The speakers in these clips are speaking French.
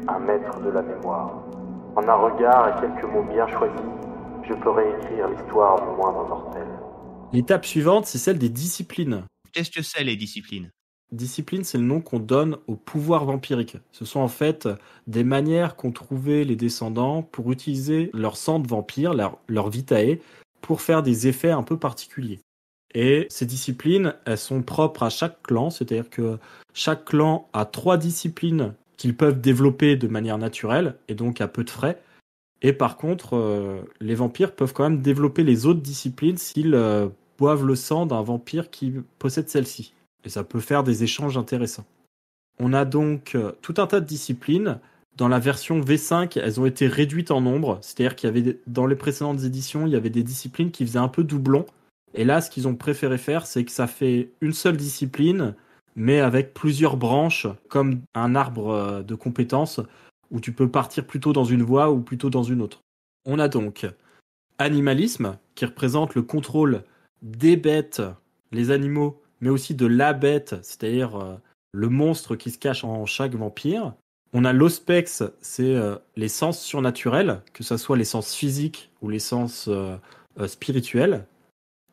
un maître de la mémoire. En un regard et quelques mots bien choisis, je peux réécrire l'histoire du moindre mortel. L'étape suivante, c'est celle des disciplines. Qu'est-ce que c'est les disciplines ? Discipline, c'est le nom qu'on donne au pouvoir vampirique. Ce sont en fait des manières qu'ont trouvé les descendants pour utiliser leur sang de vampire, leur vitae, pour faire des effets un peu particuliers. Et ces disciplines, elles sont propres à chaque clan, c'est-à-dire que chaque clan a 3 disciplines qu'ils peuvent développer de manière naturelle, et donc à peu de frais. Et par contre, les vampires peuvent quand même développer les autres disciplines s'ils boivent le sang d'un vampire qui possède celle-ci. Et ça peut faire des échanges intéressants. On a donc tout un tas de disciplines. Dans la version V5, elles ont été réduites en nombre. C'est-à-dire qu'il y avait, dans les précédentes éditions, il y avait des disciplines qui faisaient un peu doublon. Et là, ce qu'ils ont préféré faire, c'est que ça fait une seule discipline, mais avec plusieurs branches, comme un arbre de compétences, où tu peux partir plutôt dans une voie ou plutôt dans une autre. On a donc animalisme, qui représente le contrôle des bêtes, les animaux, mais aussi de la bête, c'est-à-dire le monstre qui se cache en chaque vampire. On a l'ospex, c'est les sens surnaturels, que ce soit les sens physiques ou les sens spirituels.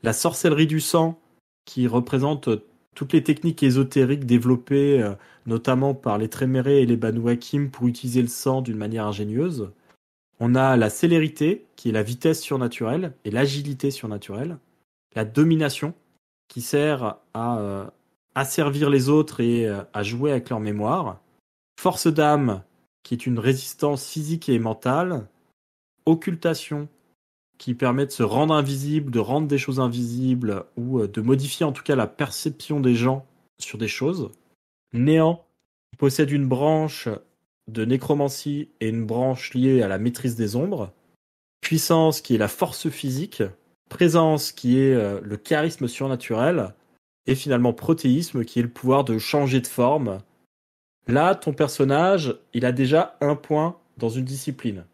La sorcellerie du sang, qui représente toutes les techniques ésotériques développées notamment par les Trémérés et les Banu Hakim pour utiliser le sang d'une manière ingénieuse. On a la célérité, qui est la vitesse surnaturelle, et l'agilité surnaturelle. La domination, qui sert à asservir les autres et à jouer avec leur mémoire. Force d'âme, qui est une résistance physique et mentale. Occultation, qui permet de se rendre invisible, de rendre des choses invisibles, ou de modifier en tout cas la perception des gens sur des choses. Néant, qui possède une branche de nécromancie et une branche liée à la maîtrise des ombres. Puissance, qui est la force physique. Présence, qui est le charisme surnaturel. Et finalement protéisme, qui est le pouvoir de changer de forme. Là, ton personnage, il a déjà 1 point dans une discipline.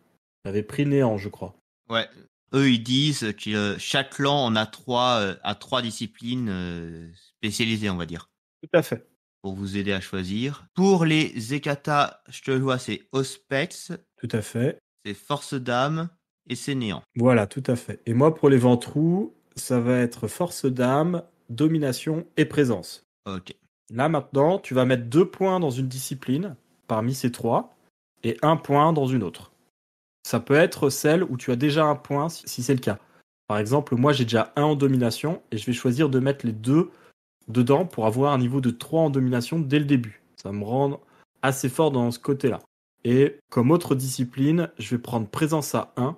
Il avait pris Néant, je crois. Ouais. Eux, ils disent que chaque clan en a 3 disciplines spécialisées, on va dire. Tout à fait. Pour vous aider à choisir. Pour les Ekata, je te le vois, c'est Auspex, Tout à fait. c'est Force d'âme et c'est Néant. Voilà, tout à fait. Et moi, pour les ventrous, ça va être force d'âme, domination et présence. Ok. Là, maintenant, tu vas mettre 2 points dans une discipline, parmi ces 3, et 1 point dans une autre. Ça peut être celle où tu as déjà 1 point, si c'est le cas. Par exemple, moi, j'ai déjà 1 en domination, et je vais choisir de mettre les 2 dedans pour avoir un niveau de 3 en domination dès le début. Ça me rend assez fort dans ce côté-là. Et comme autre discipline, je vais prendre présence à 1,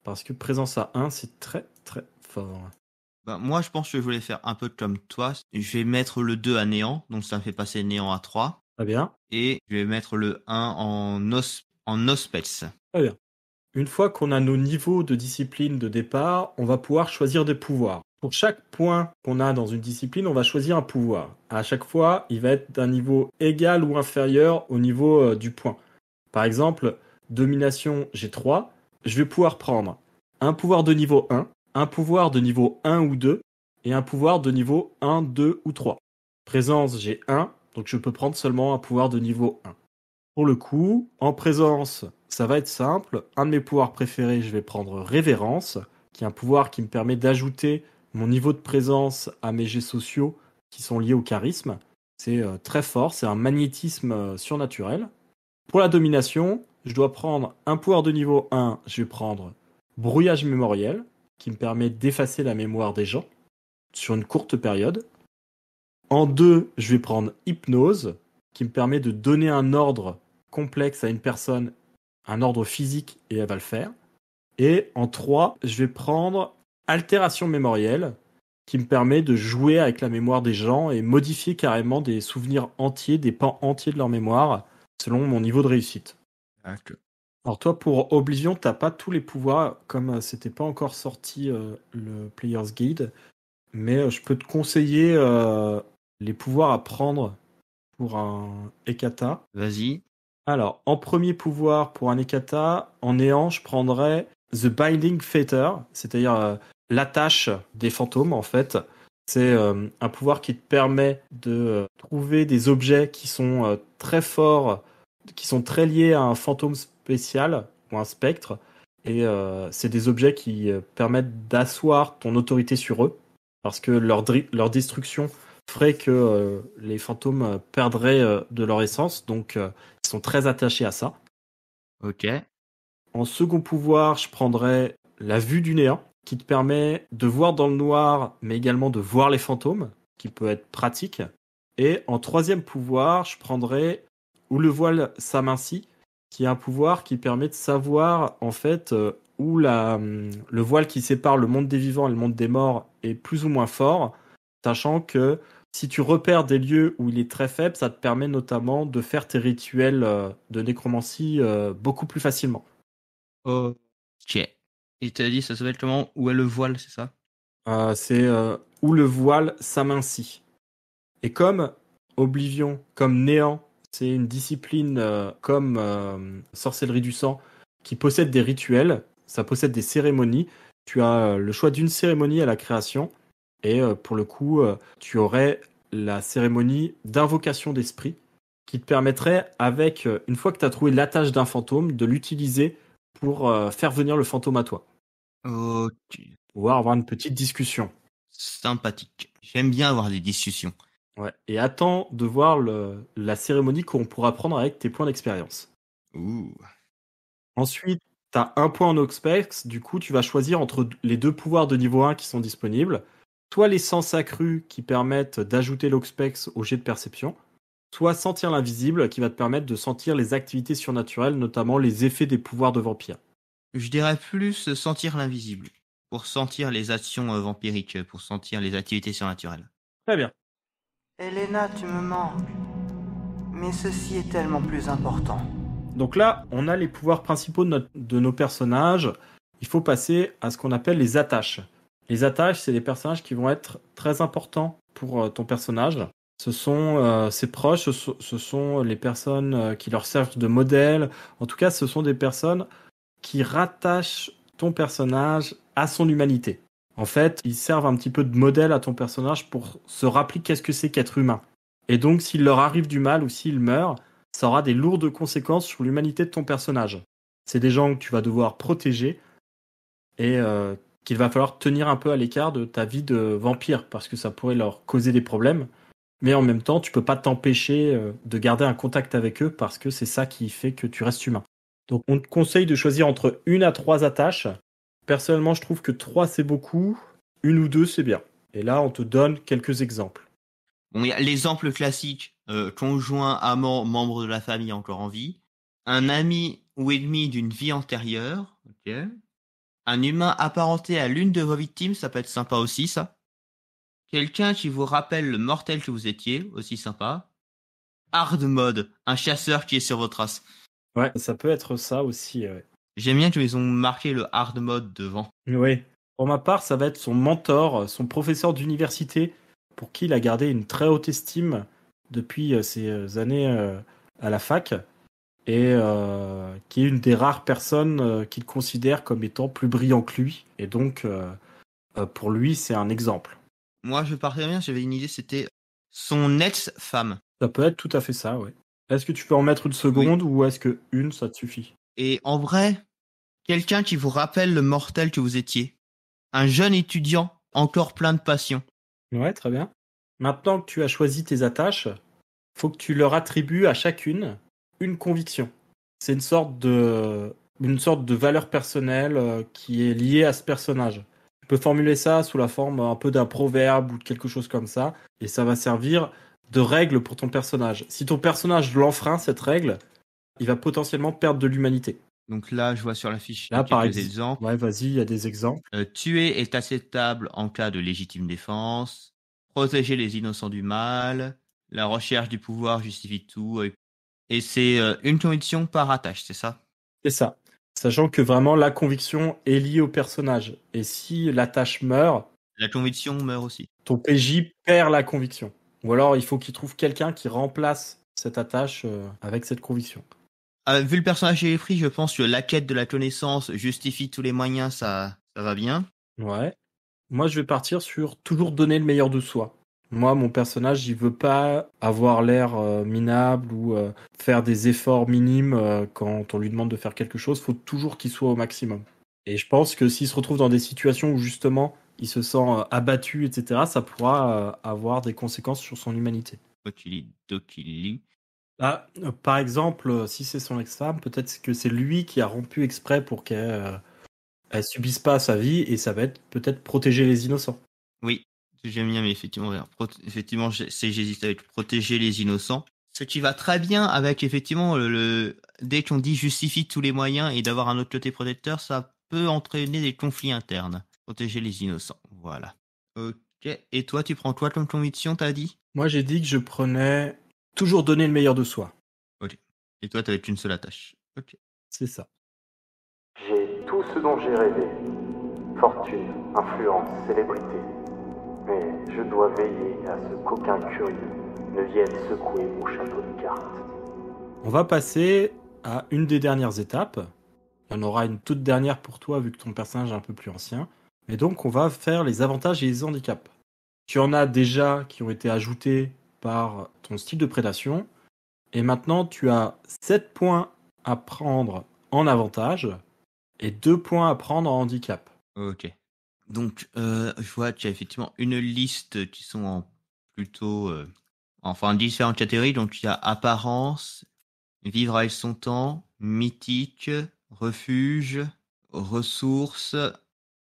parce que présence à 1, c'est très très fort. Ben, moi, je pense que je voulais faire un peu comme toi. Je vais mettre le 2 à Néant, donc ça me fait passer Néant à 3. Très bien. Et je vais mettre le 1 en Auspex. Très bien. Une fois qu'on a nos niveaux de discipline de départ, on va pouvoir choisir des pouvoirs. Pour chaque point qu'on a dans une discipline, on va choisir un pouvoir. À chaque fois, il va être d'un niveau égal ou inférieur au niveau du point. Par exemple, domination, j'ai 3. Je vais pouvoir prendre un pouvoir de niveau 1, un pouvoir de niveau 1 ou 2, et un pouvoir de niveau 1, 2 ou 3. Présence, j'ai 1, donc je peux prendre seulement un pouvoir de niveau 1. Pour le coup, en présence, ça va être simple. Un de mes pouvoirs préférés, je vais prendre Révérence, qui est un pouvoir qui me permet d'ajouter mon niveau de présence à mes jets sociaux qui sont liés au charisme. C'est très fort, c'est un magnétisme surnaturel. Pour la domination, je dois prendre un pouvoir de niveau 1, je vais prendre Brouillage mémoriel, qui me permet d'effacer la mémoire des gens sur une courte période. En 2, je vais prendre Hypnose, qui me permet de donner un ordre complexe à une personne, un ordre physique, et elle va le faire. Et en 3, je vais prendre Altération mémorielle, qui me permet de jouer avec la mémoire des gens et modifier carrément des souvenirs entiers, des pans entiers de leur mémoire, selon mon niveau de réussite. Okay. Alors toi, pour Oblivion, t'as pas tous les pouvoirs, comme c'était pas encore sorti le Player's Guide, mais je peux te conseiller les pouvoirs à prendre pour un Ekata. Vas-y. Alors, en premier pouvoir pour un Ekata, en néant, je prendrais The Binding Fetter, c'est-à-dire l'attache des fantômes, en fait. C'est un pouvoir qui te permet de trouver des objets qui sont très forts qui sont très liés à un fantôme spécial ou un spectre. Et c'est des objets qui permettent d'asseoir ton autorité sur eux, parce que leur destruction ferait que les fantômes perdraient de leur essence, donc ils sont très attachés à ça. Ok. En second pouvoir, je prendrais la vue du néant, qui te permet de voir dans le noir, mais également de voir les fantômes, qui peut être pratique. Et en troisième pouvoir, je prendrais où le voile s'amincit, qui est un pouvoir qui permet de savoir en fait où le voile qui sépare le monde des vivants et le monde des morts est plus ou moins fort, sachant que si tu repères des lieux où il est très faible, ça te permet notamment de faire tes rituels de nécromancie beaucoup plus facilement. Ok. Et t'as dit, ça s'appelle comment? Où est le voile, c'est ça? C'est où le voile s'amincit. Et comme Oblivion, comme Néant, c'est une discipline comme Sorcellerie du sang qui possède des rituels, ça possède des cérémonies. Tu as le choix d'une cérémonie à la création et pour le coup, tu aurais la cérémonie d'invocation d'esprit qui te permettrait, avec une fois que tu as trouvé l'attache d'un fantôme, de l'utiliser pour faire venir le fantôme à toi. Ok. Pouvoir avoir une petite discussion. Sympathique. J'aime bien avoir des discussions. Ouais. Et attends de voir la cérémonie qu'on pourra prendre avec tes points d'expérience. Ouh. Ensuite, tu as un point en Oxpex, du coup tu vas choisir entre les deux pouvoirs de niveau 1 qui sont disponibles, soit les sens accrus qui permettent d'ajouter l'Oxpex au jet de perception, soit sentir l'invisible qui va te permettre de sentir les activités surnaturelles, notamment les effets des pouvoirs de vampire. Je dirais plus sentir l'invisible. Pour sentir les actions vampiriques, pour sentir les activités surnaturelles. Très bien. Elena, tu me manques. Mais ceci est tellement plus important. Donc là, on a les pouvoirs principaux de nos personnages. Il faut passer à ce qu'on appelle les attaches. Les attaches, c'est des personnages qui vont être très importants pour ton personnage. Ce sont ses proches, ce sont les personnes qui leur servent de modèle. En tout cas, ce sont des personnes qui rattachent ton personnage à son humanité. En fait, ils servent un petit peu de modèle à ton personnage pour se rappeler qu'est-ce que c'est qu'être humain. Et donc, s'il leur arrive du mal ou s'ils meurent, ça aura des lourdes conséquences sur l'humanité de ton personnage. C'est des gens que tu vas devoir protéger et qu'il va falloir tenir un peu à l'écart de ta vie de vampire parce que ça pourrait leur causer des problèmes. Mais en même temps, tu peux pas t'empêcher de garder un contact avec eux parce que c'est ça qui fait que tu restes humain. Donc on te conseille de choisir entre 1 à 3 attaches. Personnellement, je trouve que 3 c'est beaucoup, 1 ou 2 c'est bien. Et là, on te donne quelques exemples. Bon, il y a l'exemple classique, conjoint, amant, membre de la famille encore en vie. Un ami ou ennemi d'une vie antérieure. Ok. Un humain apparenté à l'une de vos victimes, ça peut être sympa aussi, ça. Quelqu'un qui vous rappelle le mortel que vous étiez, aussi sympa. Hard mode, un chasseur qui est sur vos traces. Ouais, ça peut être ça aussi. Ouais. J'aime bien qu'ils ont marqué le hard mode devant. Oui. Pour ma part, ça va être son mentor, son professeur d'université, pour qui il a gardé une très haute estime depuis ses années à la fac, et qui est une des rares personnes qu'il considère comme étant plus brillant que lui. Et donc, pour lui, c'est un exemple. Moi, je partais bien, j'avais une idée, c'était son ex-femme. Ça peut être tout à fait ça, ouais. Est-ce que tu peux en mettre une seconde ou est-ce que une, ça te suffit? Et en vrai, quelqu'un qui vous rappelle le mortel que vous étiez. Un jeune étudiant, encore plein de passion. Ouais, très bien. Maintenant que tu as choisi tes attaches, faut que tu leur attribues à chacune une conviction. C'est une sorte de valeur personnelle qui est liée à ce personnage. Tu peux formuler ça sous la forme un peu d'un proverbe ou de quelque chose comme ça, et ça va servir de règle pour ton personnage. Si ton personnage l'enfreint, cette règle, il va potentiellement perdre de l'humanité. Donc là, je vois sur la fiche Là, par quelques exemple. exemples. Ouais, vas-y, il y a des exemples. Tuer est acceptable en cas de légitime défense. Protéger les innocents du mal. La recherche du pouvoir justifie tout. Et c'est une conviction par attache, c'est ça? C'est ça. Sachant que vraiment la conviction est liée au personnage. Et si l'attache meurt, la conviction meurt aussi. Ton PJ perd la conviction. Ou alors il faut qu'il trouve quelqu'un qui remplace cette attache avec cette conviction. Vu le personnage et les prix, je pense que la quête de la connaissance justifie tous les moyens, ça va bien. Ouais. Moi je vais partir sur toujours donner le meilleur de soi. Moi, mon personnage, il veut pas avoir l'air minable ou faire des efforts minimes quand on lui demande de faire quelque chose. Faut toujours qu'il soit au maximum. Et je pense que s'il se retrouve dans des situations où justement il se sent abattu, etc., ça pourra avoir des conséquences sur son humanité. Dokili. Là, par exemple, si c'est son ex-femme, peut-être que c'est lui qui a rompu exprès pour qu'elle elle subisse pas sa vie, et ça va être peut-être protéger les innocents. Oui, j'aime bien, mais effectivement, effectivement, j'hésite avec protéger les innocents. Ce qui va très bien avec effectivement dès qu'on dit justifie tous les moyens et d'avoir un autre côté protecteur, ça peut entraîner des conflits internes. Protéger les innocents, voilà. Ok. Et toi, tu prends quoi comme conviction, t'as dit? Moi, j'ai dit que je prenais toujours donner le meilleur de soi. Ok. Et toi, t'avais qu'une seule attache. Ok. C'est ça. J'ai tout ce dont j'ai rêvé. Fortune, influence, célébrité. Mais je dois veiller à ce qu'aucun curieux ne vienne secouer mon château de cartes. On va passer à une des dernières étapes. Il y en aura une toute dernière pour toi vu que ton personnage est un peu plus ancien. Et donc on va faire les avantages et les handicaps. Tu en as déjà qui ont été ajoutés par ton style de prédation. Et maintenant tu as 7 points à prendre en avantage et 2 points à prendre en handicap. Ok. Donc, je vois qu'il y a effectivement une liste qui sont en plutôt, enfin, différentes catégories. Donc, il y a apparence, vivre avec son temps, mythique, refuge, ressources,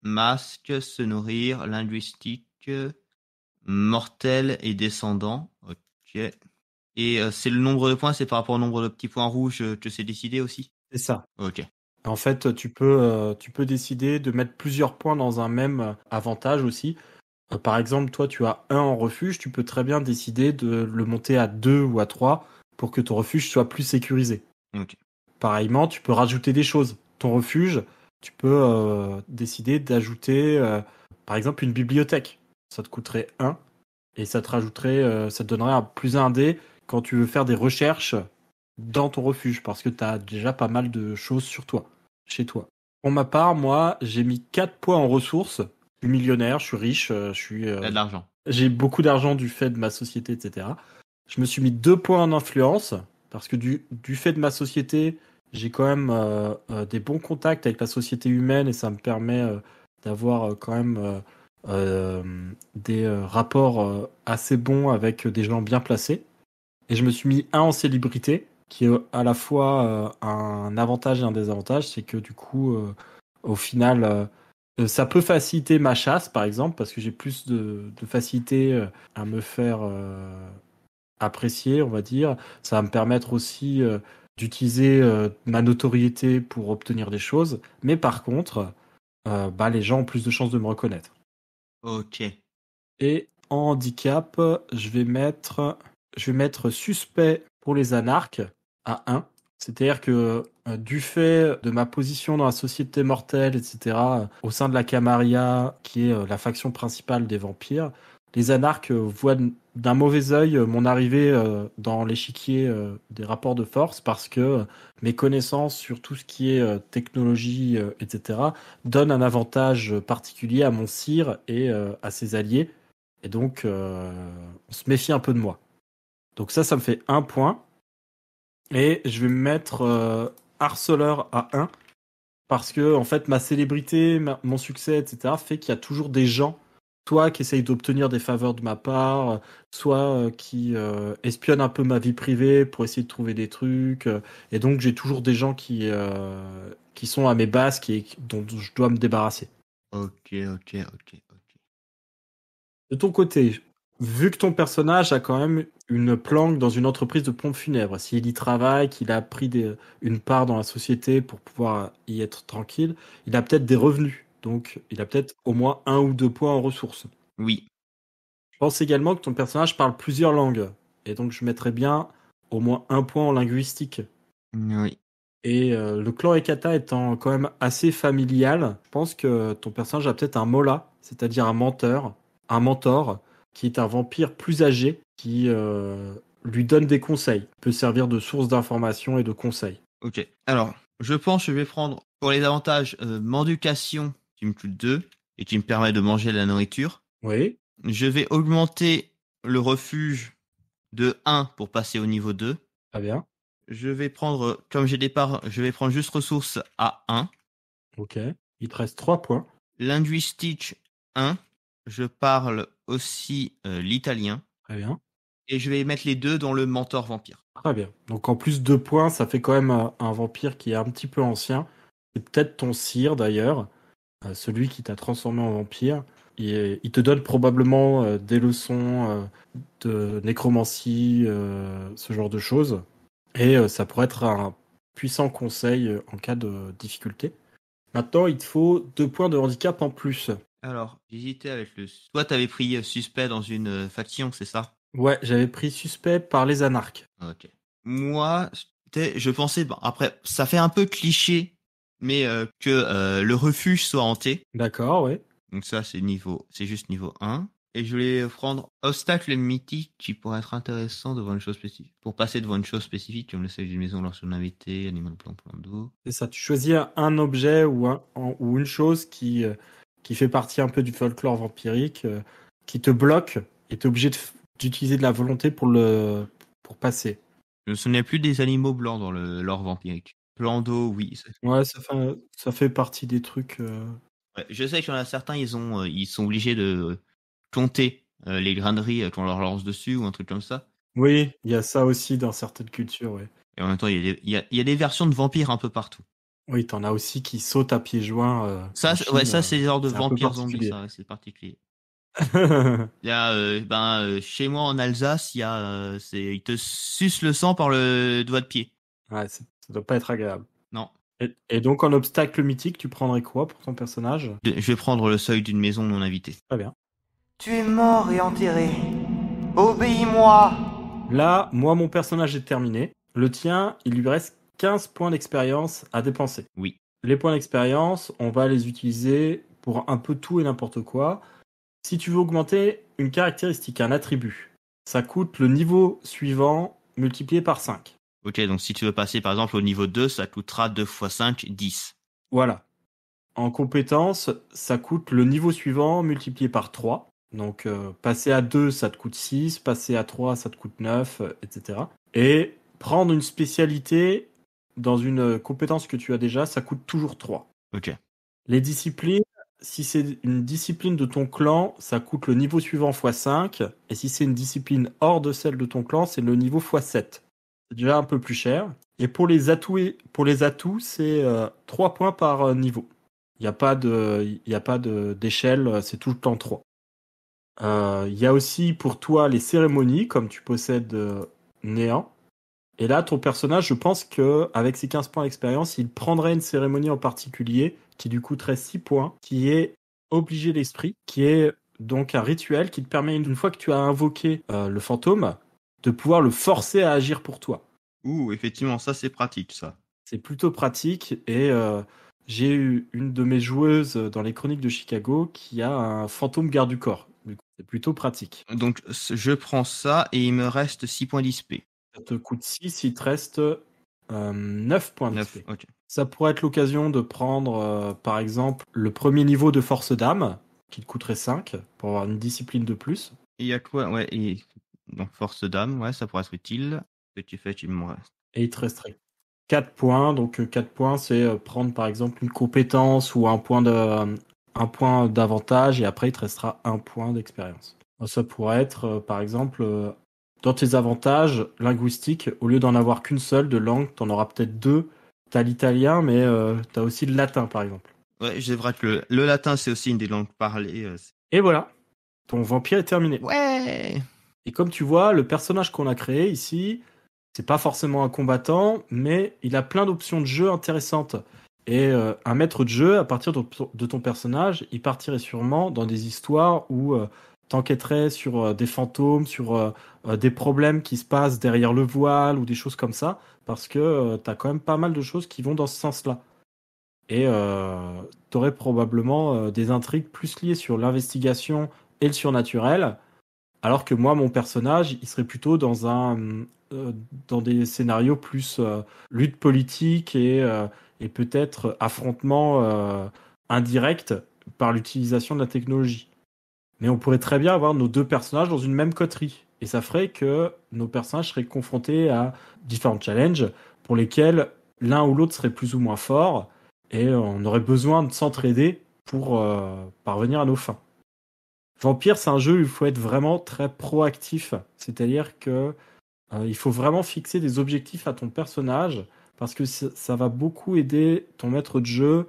masque, se nourrir, linguistique, mortel et descendant. Ok. Et c'est le nombre de points, c'est par rapport au nombre de petits points rouges que c'est décidé aussi? C'est ça. Ok. En fait, tu peux décider de mettre plusieurs points dans un même avantage aussi. Par exemple, toi, tu as 1 en refuge, tu peux très bien décider de le monter à 2 ou à 3 pour que ton refuge soit plus sécurisé. Ok. Pareillement, tu peux rajouter des choses. Ton refuge, tu peux décider d'ajouter, par exemple, une bibliothèque. Ça te coûterait 1 et ça te donnerait un plus 1 dé quand tu veux faire des recherches dans ton refuge parce que tu as déjà pas mal de choses sur toi, chez toi. Pour ma part, moi, j'ai mis 4 points en ressources. Je suis millionnaire, je suis riche, T'as de l'argent. j'ai beaucoup d'argent du fait de ma société, etc. Je me suis mis 2 points en influence parce que du fait de ma société, j'ai quand même des bons contacts avec la société humaine et ça me permet d'avoir quand même des rapports assez bons avec des gens bien placés. Et je me suis mis 1 en célébrité, qui est à la fois un avantage et un désavantage. C'est que du coup, au final, ça peut faciliter ma chasse, par exemple, parce que j'ai plus de facilité à me faire apprécier, on va dire. Ça va me permettre aussi d'utiliser ma notoriété pour obtenir des choses. Mais par contre, les gens ont plus de chances de me reconnaître. Ok. Et en handicap, je vais mettre suspect pour les anarques à 1. C'est-à-dire que du fait de ma position dans la société mortelle, etc., au sein de la Camarilla, qui est la faction principale des vampires, les anarques voient d'un mauvais œil mon arrivée dans l'échiquier des rapports de force parce que mes connaissances sur tout ce qui est technologie, etc., donnent un avantage particulier à mon sire et à ses alliés. Et donc, on se méfie un peu de moi. Donc ça me fait 1 point. Et je vais me mettre harceleur à 1. Parce que, en fait, ma célébrité, mon succès, etc., fait qu'il y a toujours des gens, soit qui essayent d'obtenir des faveurs de ma part, soit qui espionnent un peu ma vie privée pour essayer de trouver des trucs. Et donc, j'ai toujours des gens qui sont à mes basques et dont je dois me débarrasser. Ok. De ton côté, vu que ton personnage a quand même une planque dans une entreprise de pompes funèbres, s'il y travaille, qu'il a pris une part dans la société pour pouvoir y être tranquille, il a peut-être des revenus. Donc, il a peut-être au moins 1 ou 2 points en ressources. Oui. Je pense également que ton personnage parle plusieurs langues. Et donc, je mettrais bien au moins 1 point en linguistique. Oui. Et le clan Ekata étant quand même assez familial, je pense que ton personnage a peut-être un Mola, c'est-à-dire un mentor, qui est un vampire plus âgé, qui lui donne des conseils, peut servir de source d'information et de conseils. Ok. Alors, je pense que je vais prendre pour les avantages Mendication qui me coûte 2 et qui me permet de manger de la nourriture. Oui. Je vais augmenter le refuge de 1 pour passer au niveau 2. Très bien. Je vais prendre, comme j'ai départ, je vais prendre juste ressources à 1. Ok. Il te reste 3 points. Linguistique 1. Je parle aussi l'italien. Très bien. Et je vais mettre les deux dans le mentor vampire. Très bien. Donc en plus 2 points, ça fait quand même un vampire qui est un petit peu ancien. C'est peut-être ton sire d'ailleurs, celui qui t'a transformé en vampire. Il te donne probablement des leçons de nécromancie, ce genre de choses. Et ça pourrait être un puissant conseil en cas de difficulté. Maintenant, il te faut 2 points de handicap en plus. Alors, j'hésitais avec le... Toi, t'avais pris suspect dans une faction, c'est ça? Ouais, j'avais pris suspect par les anarques. Ok. Moi, je pensais... Bon, après, ça fait un peu cliché, mais que le refuge soit hanté. D'accord, ouais. Donc ça, c'est juste niveau 1. Et je vais prendre obstacle mythique qui pourrait être intéressant devant une chose spécifique. Pour passer devant une chose spécifique, comme le seuil d'une maison lorsqu'on a invité, animal plan d'eau. C'est ça, tu choisis un objet ou une chose qui fait partie un peu du folklore vampirique, qui te bloque et t'es obligé d'utiliser de la volonté pour passer. Je me souvenais plus des animaux blancs dans le lore vampirique. Plan d'eau, oui. Ouais, ça fait partie des trucs. Ouais, je sais qu'il y en a certains, ils sont obligés de compter les graineries qu'on leur lance dessus ou un truc comme ça. Oui, il y a ça aussi dans certaines cultures, ouais. Et en même temps, il y a des versions de vampires un peu partout. Oui, t'en as aussi qui sautent à pieds joints. Ça, Chine, ça c'est le genre de c'est un peu vampire zombie, particulier. ça, ouais, c'est particulier. Il y a, chez moi en Alsace, ils te sucent le sang par le doigt de pied. Ouais, ça doit pas être agréable. Non. Et donc en obstacle mythique, tu prendrais quoi pour ton personnage? Je vais prendre le seuil d'une maison non invitée. Très bien. Tu es mort et enterré. Obéis-moi. Là, moi, mon personnage est terminé. Le tien, il lui reste 15 points d'expérience à dépenser. Oui. Les points d'expérience, on va les utiliser pour un peu tout et n'importe quoi. Si tu veux augmenter une caractéristique, un attribut, ça coûte le niveau suivant multiplié par 5. Ok, donc si tu veux passer par exemple au niveau 2, ça coûtera 2 x 5, 10. Voilà. En compétence, ça coûte le niveau suivant multiplié par 3. Donc passer à 2, ça te coûte 6, passer à 3, ça te coûte 9, etc. Et prendre une spécialité dans une compétence que tu as déjà, ça coûte toujours 3. Ok. Les disciplines, si c'est une discipline de ton clan, ça coûte le niveau suivant x 5. Et si c'est une discipline hors de celle de ton clan, c'est le niveau x 7. C'est déjà un peu plus cher. Et pour les atouts, c'est 3 points par niveau. Il n'y a pas d'échelle, c'est tout le temps 3. Il y a aussi pour toi les cérémonies, comme tu possèdes néant. Et là, ton personnage, je pense qu'avec ses 15 points d'expérience, il prendrait une cérémonie en particulier qui lui coûterait 6 points, qui est obligé d'esprit, qui est donc un rituel qui te permet, une fois que tu as invoqué le fantôme, de pouvoir le forcer à agir pour toi. Ouh, effectivement, ça c'est pratique, ça. C'est plutôt pratique et j'ai eu une de mes joueuses dans les Chroniques de Chicago qui a un fantôme garde du corps. Du coup, c'est plutôt pratique. Donc je prends ça et il me reste 6 points d'XP. Ça te coûte 6, il te reste 9 points 9, d'XP. ok. Ça pourrait être l'occasion de prendre, par exemple, le premier niveau de force d'âme, qui te coûterait 5, pour avoir une discipline de plus. Et il y a quoi? Ouais, et donc force d'âme, ouais, ça pourrait être utile. Ce que tu fais, il me reste. Et il te resterait 4 points. Donc 4 points, c'est prendre par exemple une compétence ou un point d'avantage, et après il te restera 1 point d'expérience. Ça pourrait être, par exemple, dans tes avantages linguistiques, au lieu d'en avoir qu'une seule de langue, t'en auras peut-être 2. T'as l'italien, mais t'as aussi le latin, par exemple. Ouais, c'est vrai que le latin, c'est aussi une des langues parlées. Et voilà, ton vampire est terminé. Ouais. Et comme tu vois, le personnage qu'on a créé ici, c'est pas forcément un combattant, mais il a plein d'options de jeu intéressantes. Et un maître de jeu, à partir de ton personnage, il partirait sûrement dans des histoires où t'enquêterais sur des fantômes, sur des problèmes qui se passent derrière le voile ou des choses comme ça, parce que t'as quand même pas mal de choses qui vont dans ce sens-là. Et t'aurais probablement des intrigues plus liées sur l'investigation et le surnaturel, alors que moi, mon personnage, il serait plutôt dans des scénarios plus lutte politique et peut-être affrontement indirect par l'utilisation de la technologie. Mais on pourrait très bien avoir nos deux personnages dans une même coterie. Et ça ferait que nos personnages seraient confrontés à différents challenges pour lesquels l'un ou l'autre serait plus ou moins fort. Et on aurait besoin de s'entraider pour parvenir à nos fins. Vampire, c'est un jeu où il faut être vraiment très proactif. C'est-à-dire que il faut vraiment fixer des objectifs à ton personnage parce que ça va beaucoup aider ton maître de jeu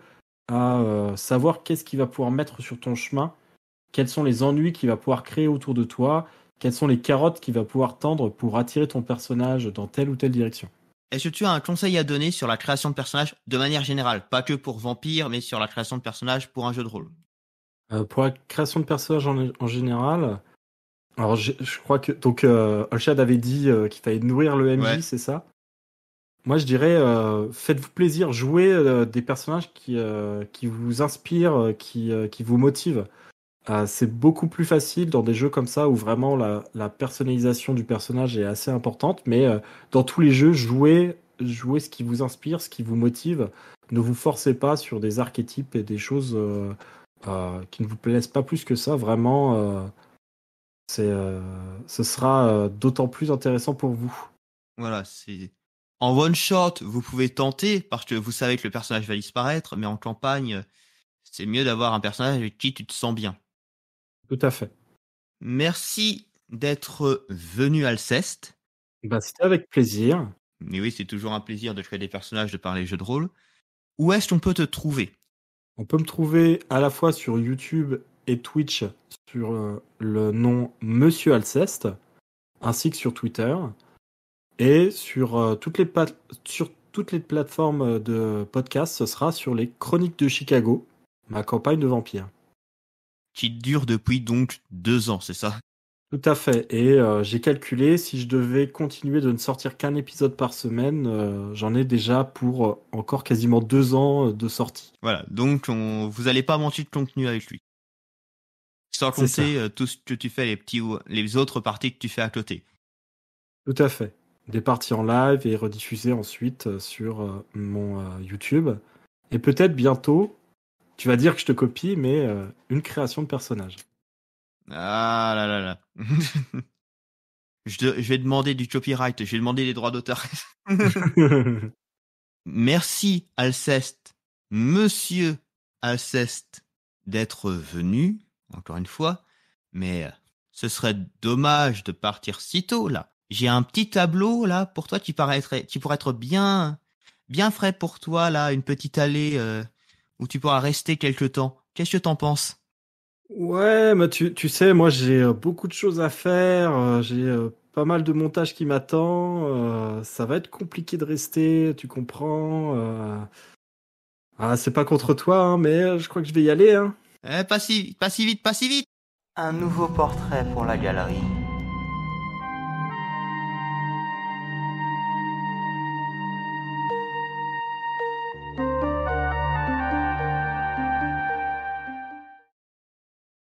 à savoir qu'est-ce qu'il va pouvoir mettre sur ton chemin, quels sont les ennuis qu'il va pouvoir créer autour de toi, quelles sont les carottes qu'il va pouvoir tendre pour attirer ton personnage dans telle ou telle direction. Est-ce que tu as un conseil à donner sur la création de personnages de manière générale, pas que pour Vampire, mais sur la création de personnages pour un jeu de rôle? Pour la création de personnages en général, alors je crois que donc Olshad avait dit qu'il fallait nourrir le MJ, Ouais. c'est ça? Moi je dirais faites-vous plaisir, jouez des personnages qui vous inspirent, qui vous motivent. C'est beaucoup plus facile dans des jeux comme ça où vraiment la personnalisation du personnage est assez importante, mais dans tous les jeux, jouez ce qui vous inspire, ce qui vous motive. Ne vous forcez pas sur des archétypes et des choses qui ne vous plaisent pas plus que ça. Vraiment, ce sera d'autant plus intéressant pour vous. Voilà, c'est... En one shot, vous pouvez tenter, parce que vous savez que le personnage va disparaître, mais en campagne, c'est mieux d'avoir un personnage avec qui tu te sens bien. Tout à fait. Merci d'être venu Alceste. Bah, c'était avec plaisir. Mais oui, c'est toujours un plaisir de créer des personnages, de parler jeux de rôle. Où est-ce qu'on peut te trouver? On peut me trouver à la fois sur YouTube et Twitch sur le nom Monsieur Alceste, ainsi que sur Twitter, et sur toutes les plateformes de podcast, ce sera sur les Chroniques de Chicago, ma campagne de vampire. Qui dure depuis donc 2 ans, c'est ça? Tout à fait, et j'ai calculé, si je devais continuer de ne sortir qu'un épisode par semaine, j'en ai déjà pour encore quasiment 2 ans de sortie. Voilà, donc vous allez pas mentir de contenu avec lui. Sans C'est ça. compter tout ce que tu fais, les autres parties que tu fais à côté. Tout à fait. Des parties en live et rediffusées ensuite sur mon YouTube. Et peut-être bientôt, tu vas dire que je te copie, mais une création de personnage. Ah là là là. Je vais demander du copyright, je vais demander des droits d'auteur. Merci Alceste, monsieur Alceste, d'être venu, encore une fois, mais ce serait dommage de partir si tôt, là. J'ai un petit tableau, là, pour toi, qui pourrait être bien frais pour toi, là, une petite allée où tu pourras rester quelque temps. Qu'est-ce que t'en penses? Ouais, mais tu sais, moi j'ai beaucoup de choses à faire, j'ai pas mal de montage qui m'attend, ça va être compliqué de rester, tu comprends. C'est pas contre toi, hein, mais je crois que je vais y aller. Hein. Pas si vite. Un nouveau portrait pour la galerie.